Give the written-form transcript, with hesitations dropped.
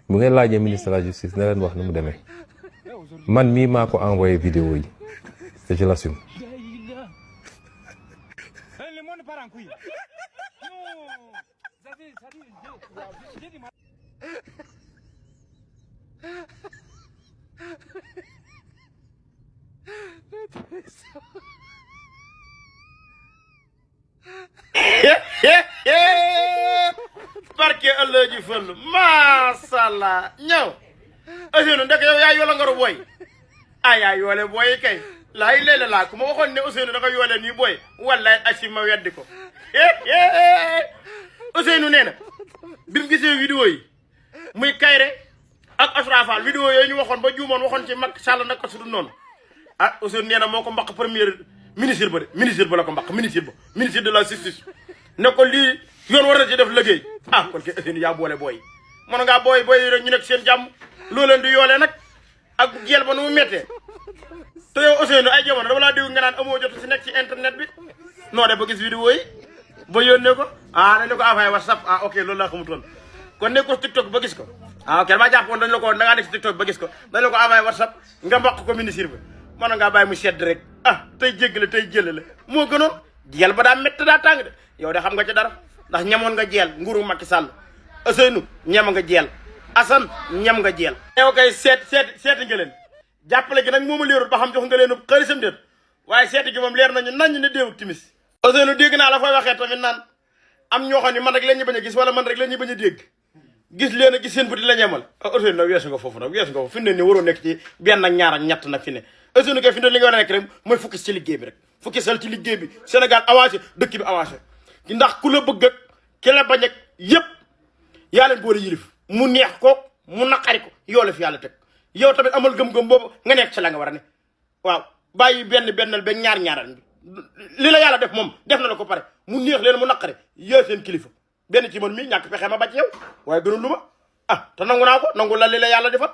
bu ngeen laajee ministre de la justice ne leen wax ni mu demee man mii maa ko envoyé vidéo yi te je l'assume. barke Allah ji fël mashallah ñëw Ousseynou ndek yow yaa yoola ngaru booy yaa yoole booy kay laay léeg laa ku ma waxoon ne Ousseynou da nga yoole nii booy wallaay asi ma weddi ko Ousseynou nee na bi mu gisee vidéo yi muy Kayre ak Asrafal vidéo yooyu ñu waxoon ba juumoon waxoon ci Macky Sall nag ko su du noonu Ousseynou nee na moo ko mbaq premier ministre ba de ministre ba la ko mbaq ministre de la justice ne ko lii yoon war na ci def liggéey kon ke Ousseynou yaa boole booy mën ngaa booy rek ñu nekk seen jàmm loo leen di yoolee nag ak jeel ba nu mu méttee te yow Ousseynou ay jamono dama laa dégg nga naan amoo jot si nekk ci internet bi noo def ba gis vidéo yi ba yónnee ko dañ la ko envoyé WhatsApp ok loolu laa xamutoon kon ne ko TikTok ba gis ko ok maa jàppoon dañ la ko da ngaa nekk si TikTok ba gis ko dañ la ko envoyé WhatsApp nga mbaq ko ministre bi mën ngaa bàyyi mu sedd rek tey jéggale tey jëlale moo gënoon jeel ba daa métti daa tàng de yow de xam nga ci dara ndax ñamoon nga jeel nguuru Macky Sall Ousseynou ñam nga jeel Assane ñam nga jeel yow kay seeti nga leen jàppale gi nag mooma leerul ba xam jox nga leen xaalisam déet waaye seeti gi moom leer nañu nañ ne déewuk timis Ousseynou dégg naa la fay waxee tamit naan am ñoo xam ne man rek leen ñu bañ a gis wala man rek leen ñu bañ a dégg gis leen a gis seen bëti la ñemal Ousseynou nag weesu nga foofu fi ne ni waroo nekk ci benn ak ñaar ak ñett nag fi ne Ousseynou kay fi ne li nga war a nekk rek mooy fukki ci liggéey bi rek fukki sal ci liggéey bi Sénégal avancé dëkk bi avancé ndax ku la bëgg ak ki la bañ ak yëpp yaa leen boole yilif mu neex ko mu naqari ko yow la fi yàlla teg yow tamit amal gëm-gëm boobu nga nekk ci la nga war a ne waaw bàyyi bennal ba ñaaral li la yàlla def moom def na la ko pare mu neex leen mu naqari yaa seen kilifa benn ci man mii ñàkk pexe ma ba ci yow waaye gënul lu ma te nangu naa ko nangu la li la yàlla defal